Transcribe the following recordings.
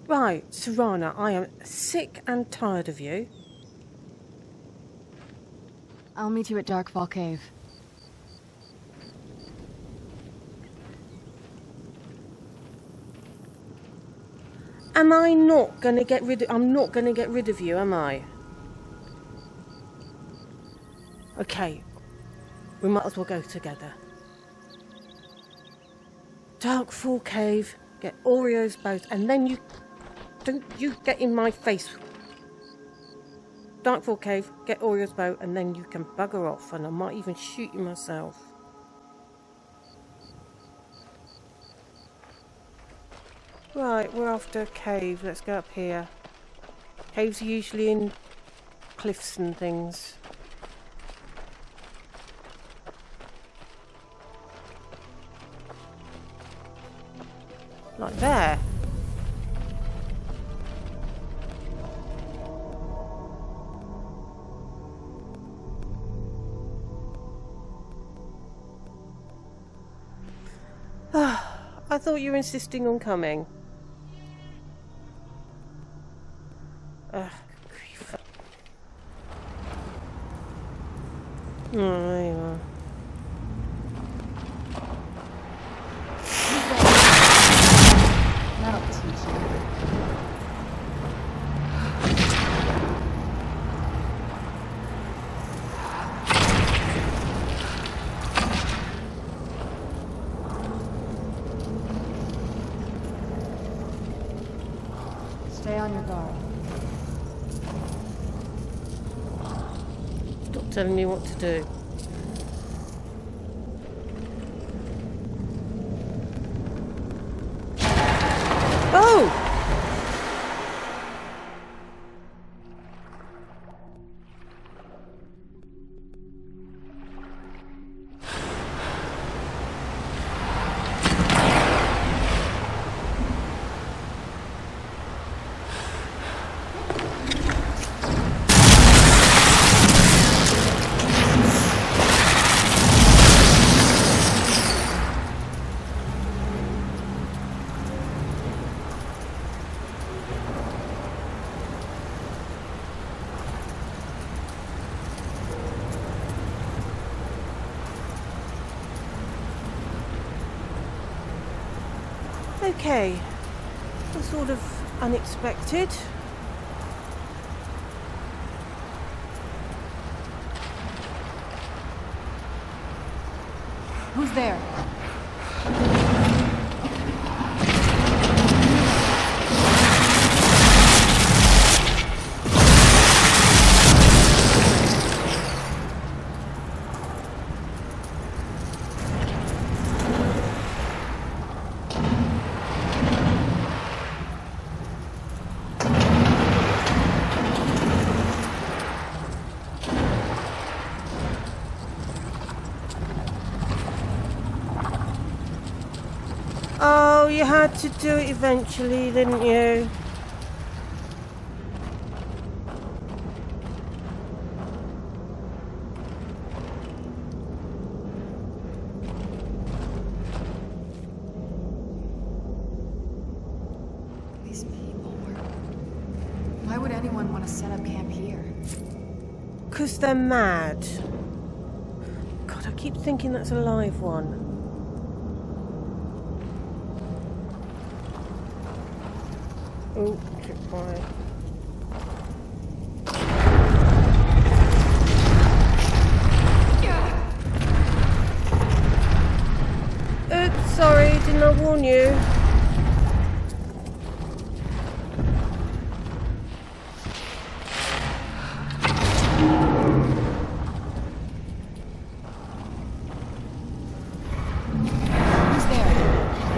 Right, Serana, I am sick and tired of you. I'll meet you at Darkfall Cave. Am I not gonna get rid of... I'm not gonna get rid of you, am I? Okay. We might as well go together. Darkfall Cave, get Auriel's boat, and then you... Don't you get in my face. Darkfall Cave, get Auriel's boat, and then you can bugger off, and I might even shoot you myself. Right, we're after a cave. Let's go up here. Caves are usually in cliffs and things. Like there. I thought you were insisting on coming. Grief. Oh, there you are. That'll teach you. Stay on your guard. Stop telling me what to do. Oh! Okay, that's sort of unexpected. Who's there? Oh, you had to do it eventually, didn't you? These people were... Why would anyone want to set up camp here? 'Cause they're mad. God, I keep thinking that's a live one. Oh, keep quiet. Oops, sorry, didn't I warn you? Who's there?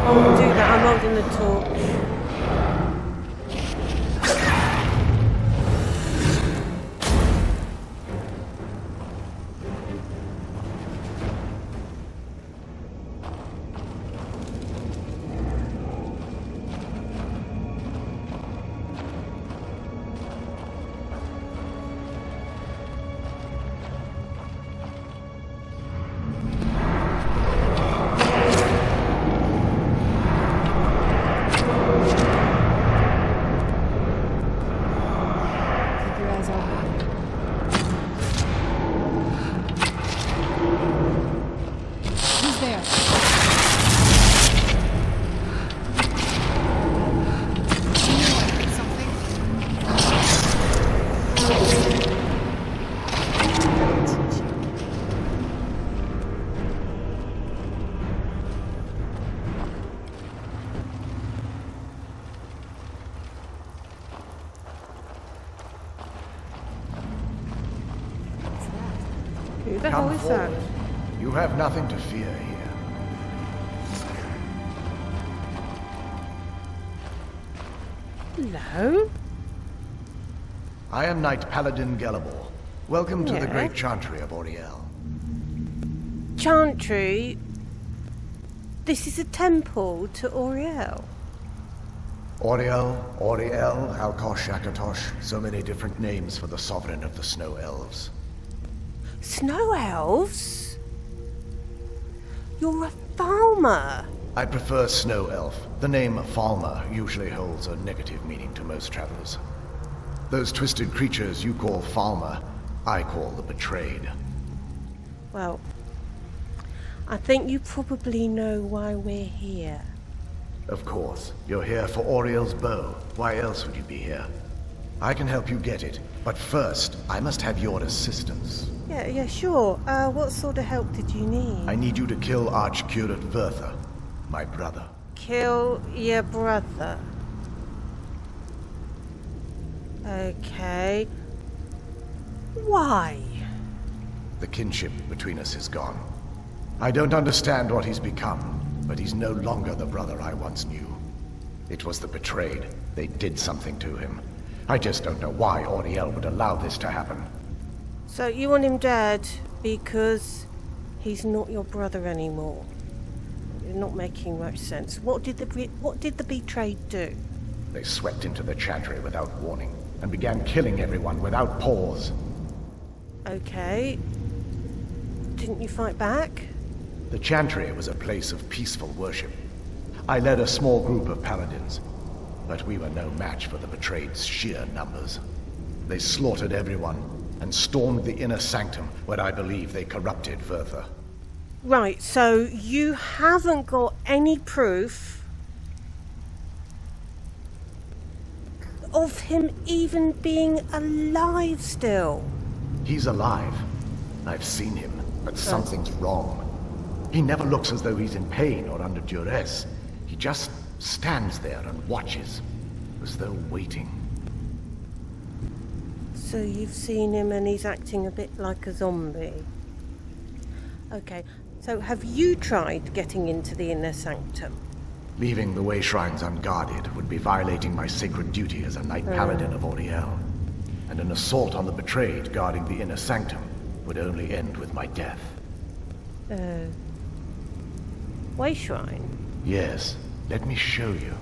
I won't do that, I'm holding the torch. Who the hell Come is that? forward. You have nothing to fear here. Hello? I am Knight Paladin Gelebor. Welcome to the Yeah. great chantry of Auriel. Chantry? This is a temple to Auriel. Auriel, Alkosh, Akatosh, so many different names for the sovereign of the snow elves. Snow elves? You're a farmer. I prefer snow elf. The name Falmer usually holds a negative meaning to most travelers. Those twisted creatures you call Falmer, I call the betrayed. Well, I think you probably know why we're here. Of course, you're here for Auriel's bow. Why else would you be here? I can help you get it, but first, I must have your assistance. Yeah, sure. What sort of help did you need? I need you to kill Archcurate Vertha, my brother. Kill your brother. Okay. Why? The kinship between us is gone. I don't understand what he's become, but he's no longer the brother I once knew. It was the betrayed. They did something to him. I just don't know why Auriel would allow this to happen. So you want him dead because he's not your brother anymore? You're not making much sense. What did the betrayed do? They swept into the chantry without warning, and began killing everyone without pause. Okay. Didn't you fight back? The chantry was a place of peaceful worship. I led a small group of paladins, but we were no match for the betrayed's sheer numbers. They slaughtered everyone, and stormed the inner sanctum, where I believe they corrupted Vertha. Right, so you haven't got any proof of him even being alive still? He's alive. I've seen him, but something's wrong. He never looks as though he's in pain or under duress. He just stands there and watches, as though waiting. So you've seen him and he's acting a bit like a zombie. Okay, so have you tried getting into the inner sanctum? Leaving the way shrines unguarded would be violating my sacred duty as a Knight Paladin of Auriel. And an assault on the betrayed guarding the inner sanctum would only end with my death. Way shrine? Yes, let me show you.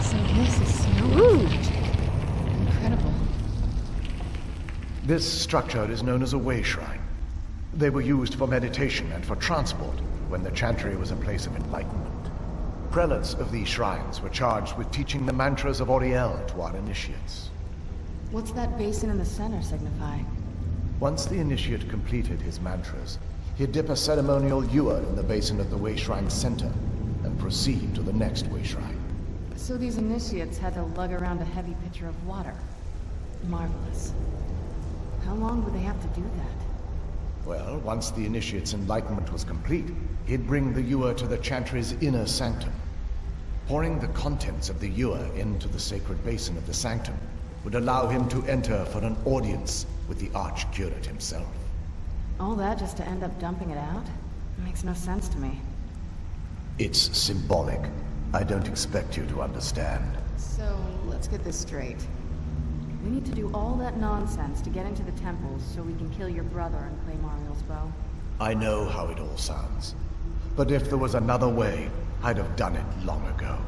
So this is snow magic. Incredible. This structure is known as a way shrine. They were used for meditation and for transport when the chantry was a place of enlightenment. Prelates of these shrines were charged with teaching the mantras of Auriel to our initiates. What's that basin in the center signify? Once the initiate completed his mantras, he'd dip a ceremonial ewer in the basin at the way shrine's center and proceed to the next way shrine. So these initiates had to lug around a heavy pitcher of water. Marvelous. How long would they have to do that? Well, once the initiate's enlightenment was complete, he'd bring the ewer to the chantry's inner sanctum. Pouring the contents of the ewer into the sacred basin of the sanctum would allow him to enter for an audience with the Archcurate himself. All that just to end up dumping it out? It makes no sense to me. It's symbolic. I don't expect you to understand. So, let's get this straight. We need to do all that nonsense to get into the temples so we can kill your brother and claim Auriel's bow. I know how it all sounds. But if there was another way, I'd have done it long ago.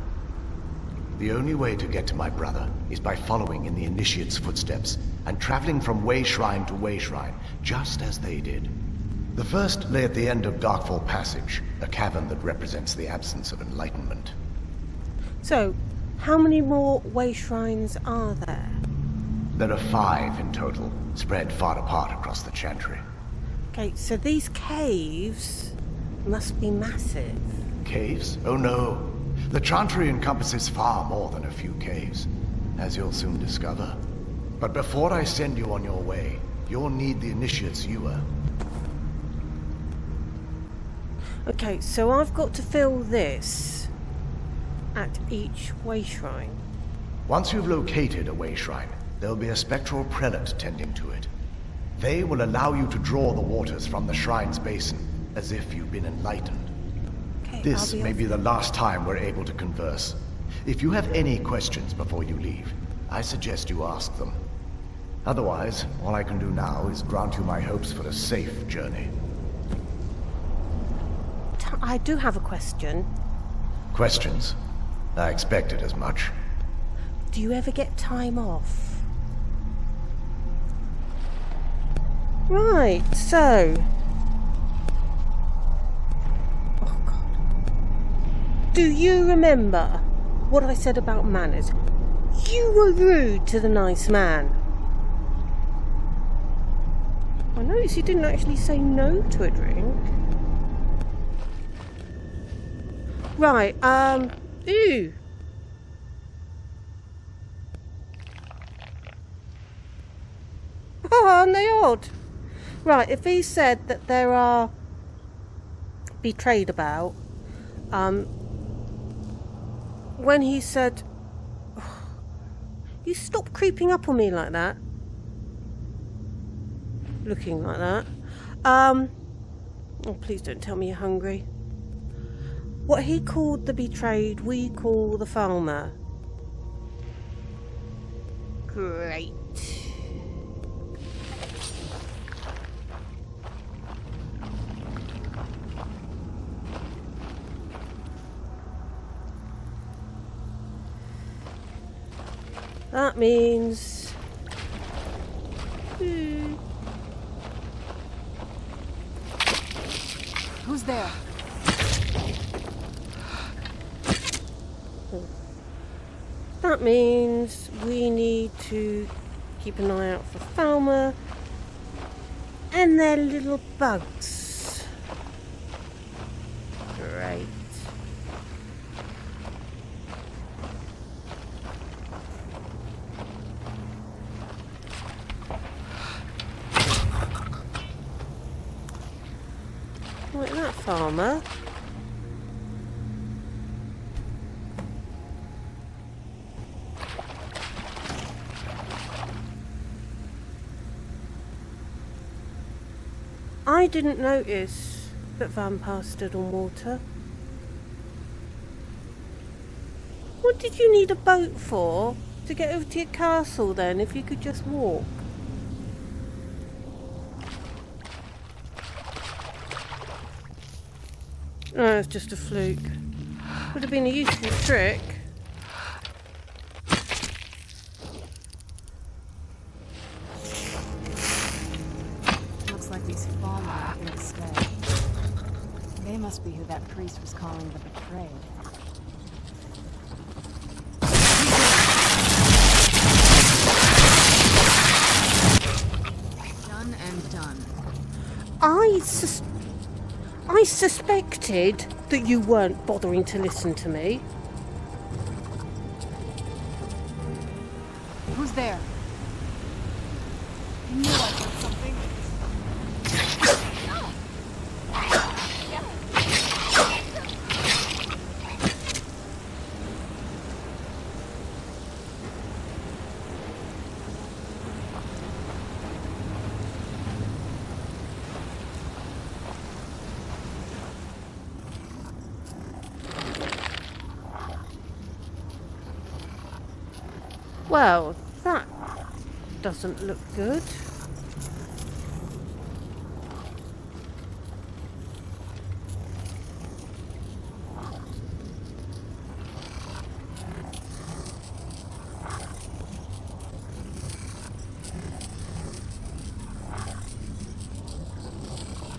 The only way to get to my brother is by following in the initiate's footsteps and traveling from way shrine to way shrine, just as they did. The first lay at the end of Darkfall Passage, a cavern that represents the absence of enlightenment. So, how many more way shrines are there? There are 5 in total, spread far apart across the chantry. Okay, so these caves must be massive. Caves? Oh no. The chantry encompasses far more than a few caves, as you'll soon discover. But before I send you on your way, you'll need the initiate's ewer. Okay, so I've got to fill this at each way shrine. Once you've located a way shrine, there'll be a spectral prelate tending to it. They will allow you to draw the waters from the shrine's basin, as if you've been enlightened. Okay, This may be the last time we're able to converse. If you have any questions before you leave, I suggest you ask them. Otherwise, all I can do now is grant you my hopes for a safe journey. I do have a question. Questions? I expected as much. Do you ever get time off? Right, so... Oh, God. Do you remember what I said about manners? You were rude to the nice man. I noticed you didn't actually say no to a drink. Right, ooh. Oh, aren't they odd? Right, if he said that there are betrayed about, when he said, oh, you stop creeping up on me like that, looking like that, oh, please don't tell me you're hungry. What he called the betrayed, we call the farmer. Great. That means... Who's there? That means we need to keep an eye out for Falmer and their little bugs. Great. Like that, Farmer. I didn't notice that vampires stood on water. What did you need a boat for? To get over to your castle then, if you could just walk? No, it's just a fluke. Would have been a useful trick. Looks like these fallen are here to stay. They must be who that priest was calling the betrayed. Done and done. I suspected that you weren't bothering to listen to me. Who's there? I knew I heard something. Well, that doesn't look good.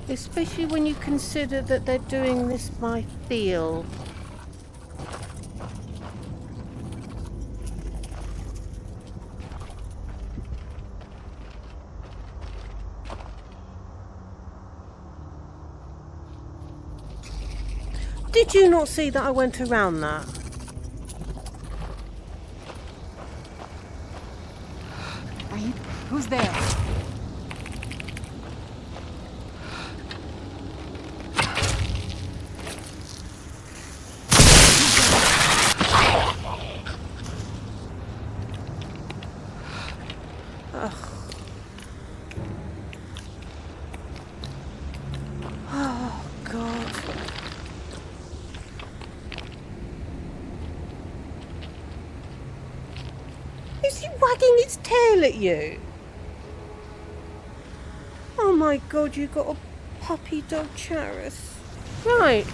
Especially when you consider that they're doing this by feel. Did you not see that I went around that? Are you? Who's there? Is it wagging its tail at you? Oh my god, you got a puppy dog Charis. Right.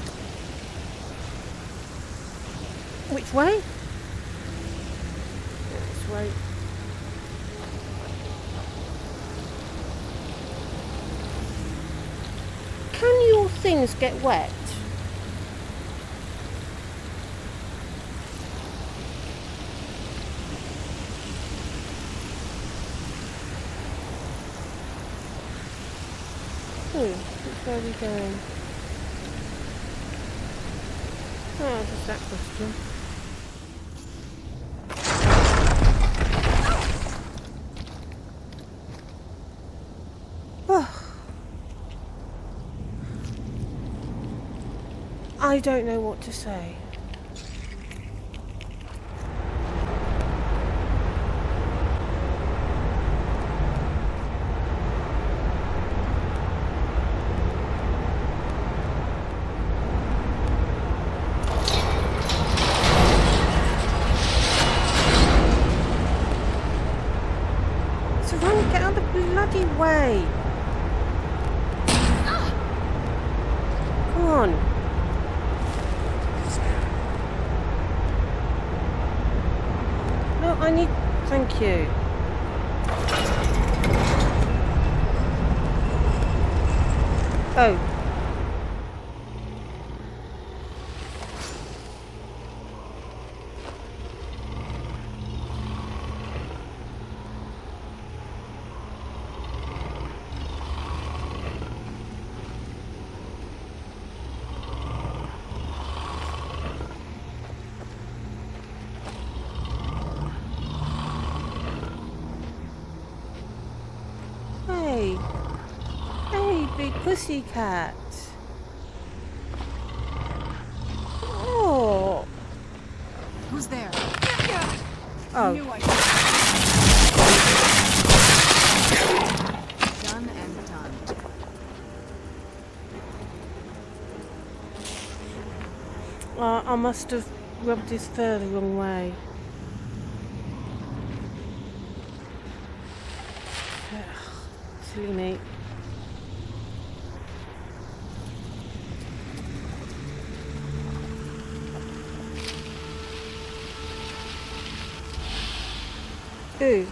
Which way? This way. Can your things get wet? Where are we going? Oh, just that question. Oh. I don't know what to say. Way. Come on. No, I need... Thank you. Oh. Big pussycat. Oh. Who's there? Oh. Done and done. I must have rubbed his fur the wrong way. Silly me. Ooh.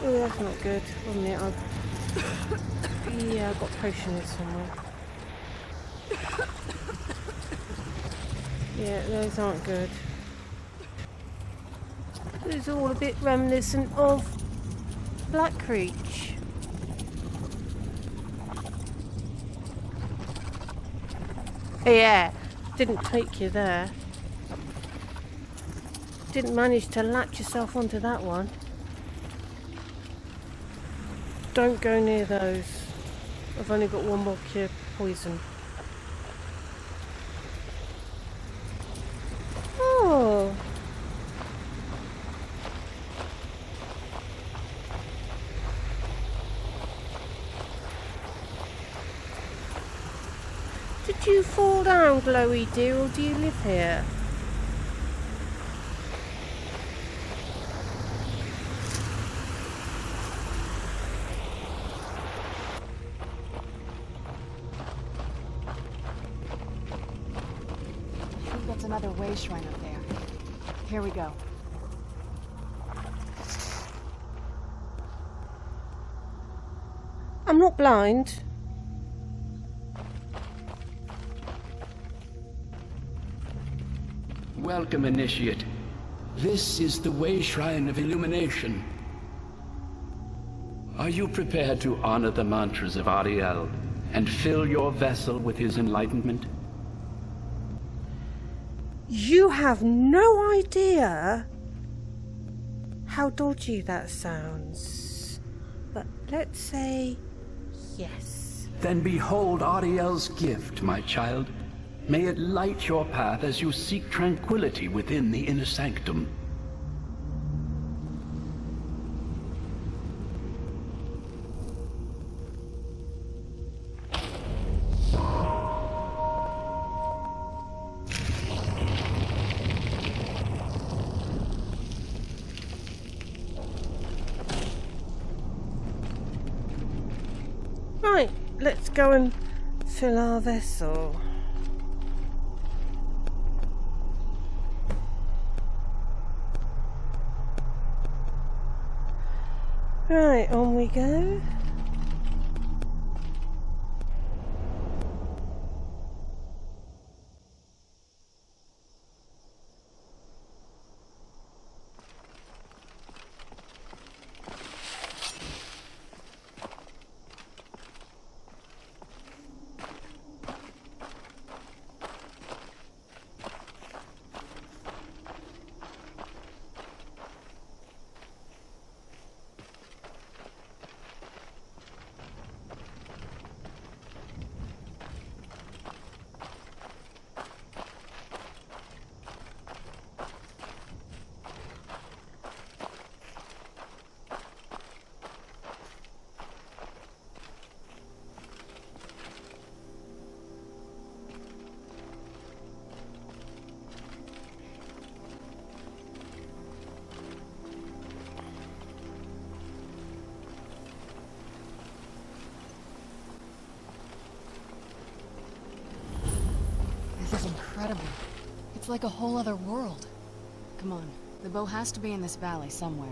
Ooh, that's not good. 1 minute, yeah, I've got potion here somewhere. Yeah, those aren't good. These are all a bit reminiscent of Black Creech. Yeah, didn't take you there. Didn't manage to latch yourself onto that one. Don't go near those. I've only got one more cure poison. Oh. Did you fall down, Glowy dear, or do you live here? Another way shrine up there. Here we go. I'm not blind. Welcome, Initiate. This is the Way Shrine of Illumination. Are you prepared to honor the mantras of Auriel and fill your vessel with his enlightenment? You have no idea how dodgy that sounds. But let's say yes. Then behold Auriel's gift, my child. May it light your path as you seek tranquility within the inner sanctum. Right, let's go and fill our vessel. Right, on we go. This is incredible. It's like a whole other world. Come on, the bow has to be in this valley somewhere.